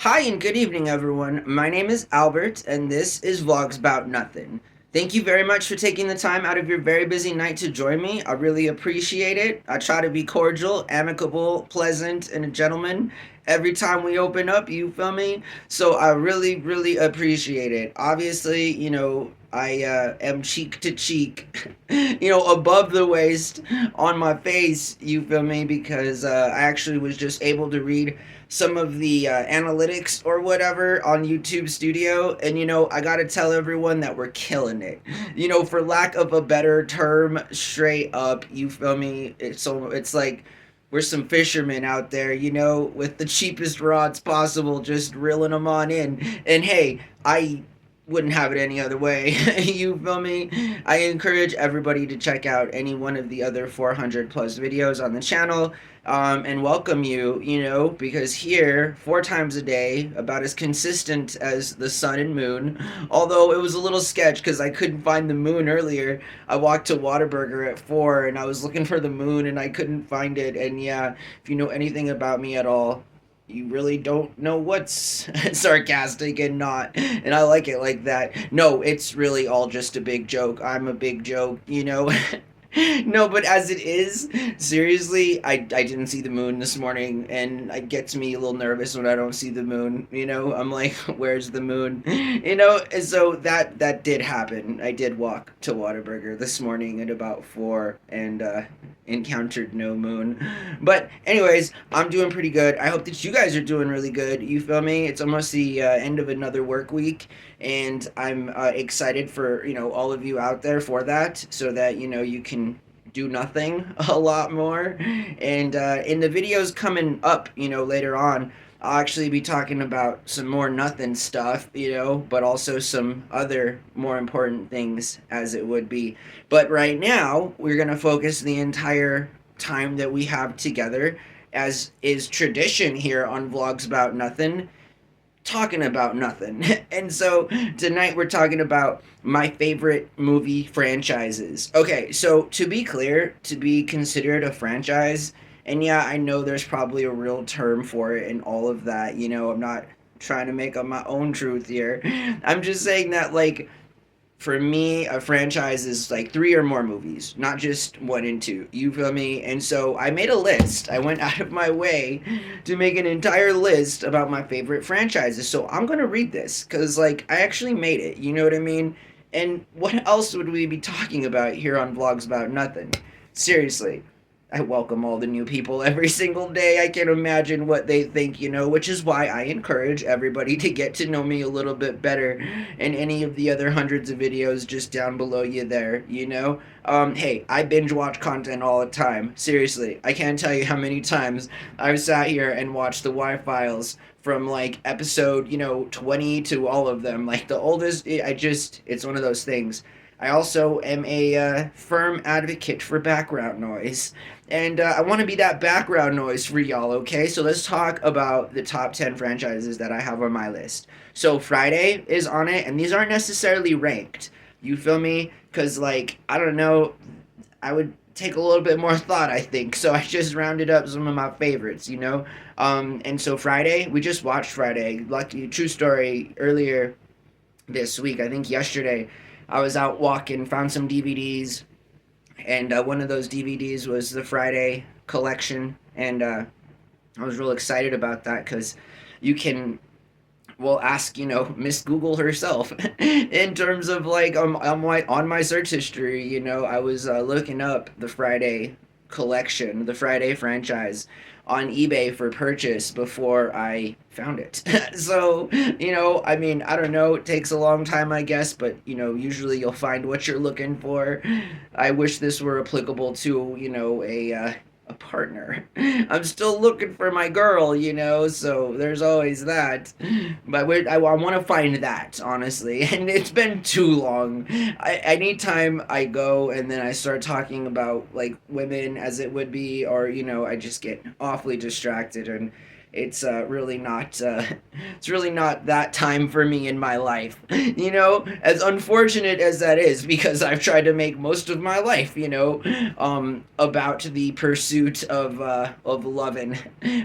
Hi and good evening, everyone. My name is Albert, and this is Vlogs About Nothing. Thank you very much for taking the time out of your very busy night to join me. I really appreciate it. I try to be cordial, amicable, pleasant, and a gentleman every time we open up, you feel me? So I really, really appreciate it. Obviously, I am cheek to cheek, above the waist on my face, you feel me? Because I actually was just able to read some of the analytics or whatever on YouTube Studio, and I gotta tell everyone that we're killing it. For lack of a better term, straight up, you feel me? It's like we're some fishermen out there, with the cheapest rods possible, just reeling them on in. And hey, I wouldn't have it any other way. You feel me? I encourage everybody to check out any one of the other 400 plus videos on the channel, and welcome you, because here, 4 times a day, about as consistent as the sun and moon, although it was a little sketch because I couldn't find the moon earlier. I walked to Whataburger at 4 and I was looking for the moon and I couldn't find it. And yeah, if you know anything about me at all, you really don't know what's sarcastic and not. And I like it like that. No, it's really all just a big joke. I'm a big joke. No, but as it is, seriously, I didn't see the moon this morning, and it gets me a little nervous when I don't see the moon. I'm like, where's the moon? And so that did happen. I did walk to Whataburger this morning at about 4 and encountered no moon. But anyways, I'm doing pretty good. I hope that you guys are doing really good. You feel me? It's almost the end of another work week, and I'm excited for all of you out there for that, so that you can do nothing a lot more. And in the videos coming up, later on, I'll actually be talking about some more nothing stuff, but also some other more important things as it would be. But right now, we're going to focus the entire time that we have together, as is tradition here on Vlogs About Nothing, talking about nothing. And so tonight we're talking about my favorite movie franchises. Okay, so to be clear, to be considered a franchise, and yeah, I know there's probably a real term for it and all of that, I'm not trying to make up my own truth here. I'm just saying that, like, for me, a franchise is like 3 or more movies, not just 1 and 2. You feel me? And so I made a list. I went out of my way to make an entire list about my favorite franchises. So I'm gonna read this because, like, I actually made it. You know what I mean? And what else would we be talking about here on Vlogs About Nothing? Seriously. I welcome all the new people every single day. I can imagine what they think, which is why I encourage everybody to get to know me a little bit better in any of the other hundreds of videos just down below you there. Hey, I binge watch content all the time. Seriously, I can't tell you how many times I've sat here and watched the Y-Files from like episode, 20 to all of them. Like the oldest, it's one of those things. I also am a firm advocate for background noise. And I want to be that background noise for y'all, okay? So let's talk about the top 10 franchises that I have on my list. So Friday is on it, and these aren't necessarily ranked. You feel me? Because, like, I don't know, I would take a little bit more thought, I think. So I just rounded up some of my favorites. And so Friday, we just watched Friday. Lucky, true story, earlier this week, I think yesterday, I was out walking, found some DVDs, and one of those DVDs was the Friday collection, and I was real excited about that because you can, well, ask Miss Google herself in terms of, like, on my search history. I was looking up the Friday collection, the Friday franchise, on eBay for purchase before I found it. So, I mean, I don't know, it takes a long time, I guess, but usually you'll find what you're looking for. I wish this were applicable to, a partner. I'm still looking for my girl, so there's always that. But I want to find that, honestly. And it's been too long. Anytime I go and then I start talking about, like, women as it would be, or, I just get awfully distracted. And it's really not it's really not that time for me in my life. You know, as unfortunate as that is, because I've tried to make most of my life, about the pursuit of loving,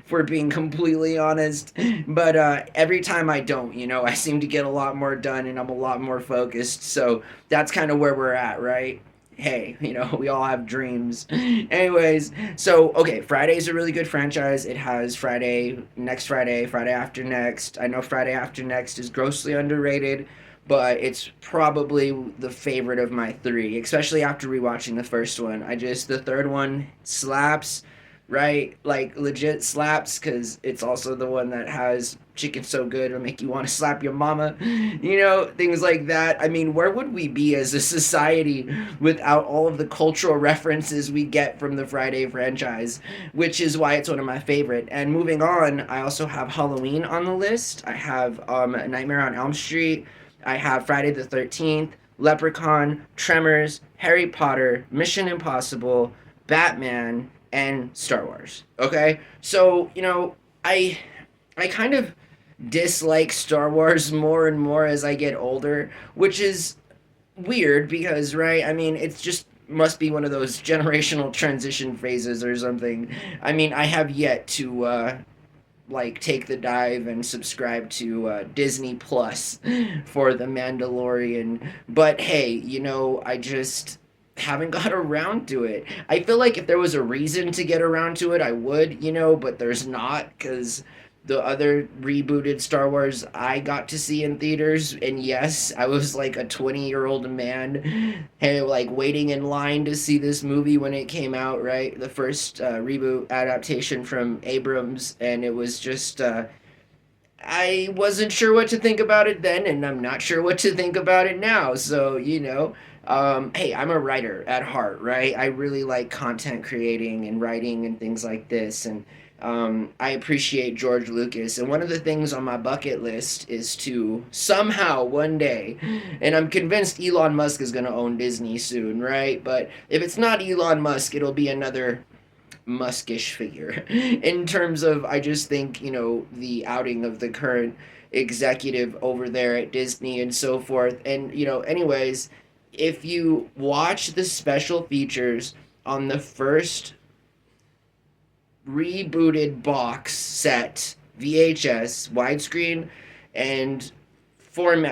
for being completely honest. But every time I don't, I seem to get a lot more done and I'm a lot more focused. So that's kind of where we're at, right? Hey, we all have dreams. Anyways, so okay, Friday's a really good franchise. It has Friday, next Friday, Friday after next. I know Friday after next is grossly underrated, but it's probably the favorite of my three, especially after rewatching the first one. The third one slaps, right? Like legit slaps, because it's also the one that has chicken so good it'll make you want to slap your mama, things like that. I mean, where would we be as a society without all of the cultural references we get from the Friday franchise, which is why it's one of my favorite. And moving on, I also have Halloween on the list. I have Nightmare on Elm Street. I have Friday the 13th, Leprechaun, Tremors, Harry Potter, Mission Impossible, Batman, and Star Wars. Okay? So, I kind of dislike Star Wars more and more as I get older, which is weird because, right? I mean, it's just must be one of those generational transition phases or something. I mean, I have yet to take the dive and subscribe to Disney Plus for The Mandalorian. But hey, I just haven't got around to it. I feel like if there was a reason to get around to it, I would, but there's not, because the other rebooted Star Wars I got to see in theaters, and yes, I was like a 20-year-old man, and like waiting in line to see this movie when it came out, right? The first reboot adaptation from Abrams, and it was just I wasn't sure what to think about it then, and I'm not sure what to think about it now. So, hey, I'm a writer at heart, right? I really like content creating and writing and things like this. And I appreciate George Lucas. And one of the things on my bucket list is to somehow one day, and I'm convinced Elon Musk is going to own Disney soon, right? But if it's not Elon Musk, it'll be another Muskish figure in terms of, I just think, the outing of the current executive over there at Disney and so forth. And, anyways, if you watch the special features on the first rebooted box set, VHS, widescreen, and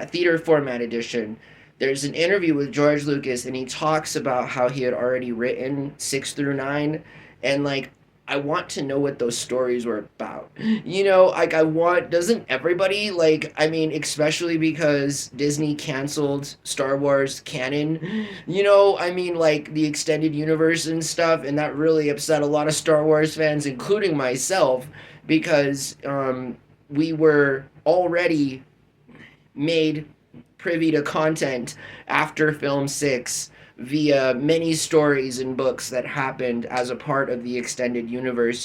theater format edition, there's an interview with George Lucas, and he talks about how he had already written 6 through 9, and I want to know what those stories were about. Doesn't everybody, I mean, especially because Disney canceled Star Wars canon, I mean, the extended universe and stuff, and that really upset a lot of Star Wars fans, including myself, because we were already made privy to content after film 6 via many stories and books that happened as a part of the extended universe,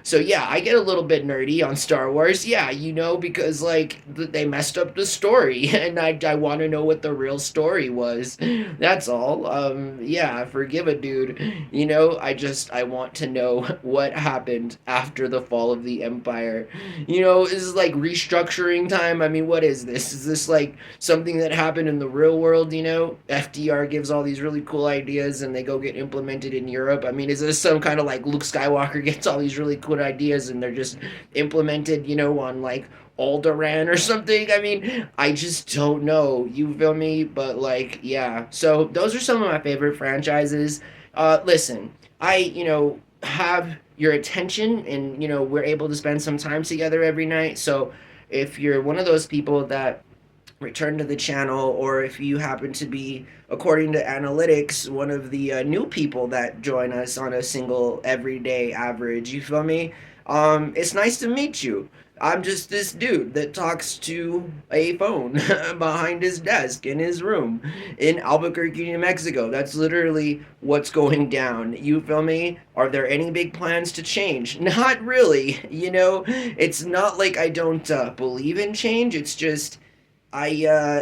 So yeah, I get a little bit nerdy on Star Wars, yeah, because they messed up the story, and I want to know what the real story was. That's all. Yeah, forgive a dude. I want to know what happened after the fall of the Empire. Is this restructuring time? I mean, what is this? Is this something that happened in the real world? FDR gives all these really cool ideas and they go get implemented in Europe. I mean, is this some kind of Luke Skywalker gets all these really cool ideas and they're just implemented, on Alderaan or something? I mean, I just don't know. You feel me? But yeah. So those are some of my favorite franchises. Listen, I, have your attention, and we're able to spend some time together every night. So if you're one of those people that return to the channel, or if you happen to be, according to analytics, one of the new people that join us on a single everyday average, you feel me? It's nice to meet you. I'm just this dude that talks to a phone behind his desk in his room in Albuquerque, New Mexico. That's literally what's going down. You feel me? Are there any big plans to change? Not really. It's not like I don't believe in change. It's just I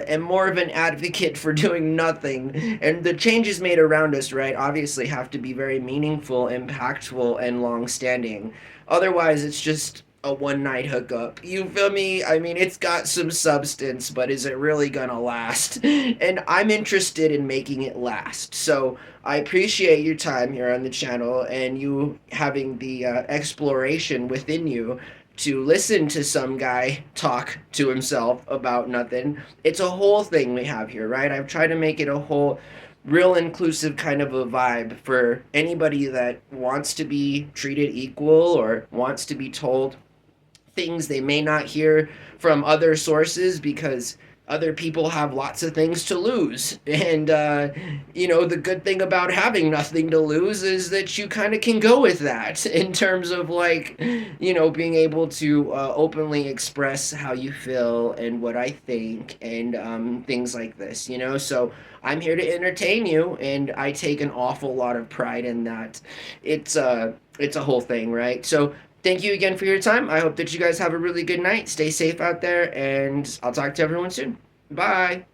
am more of an advocate for doing nothing. And the changes made around us, right, obviously have to be very meaningful, impactful, and long-standing. Otherwise, it's just a one night hookup. You feel me? I mean, it's got some substance, but is it really gonna last? And I'm interested in making it last. So I appreciate your time here on the channel and you having the exploration within you to listen to some guy talk to himself about nothing. It's a whole thing we have here, right? I've tried to make it a whole real inclusive kind of a vibe for anybody that wants to be treated equal or wants to be told things they may not hear from other sources because other people have lots of things to lose. And, the good thing about having nothing to lose is that you kind of can go with that in terms of, like, being able to openly express how you feel and what I think and things like this. So I'm here to entertain you, and I take an awful lot of pride in that. It's a whole thing, right? So thank you again for your time. I hope that you guys have a really good night. Stay safe out there, and I'll talk to everyone soon. Bye.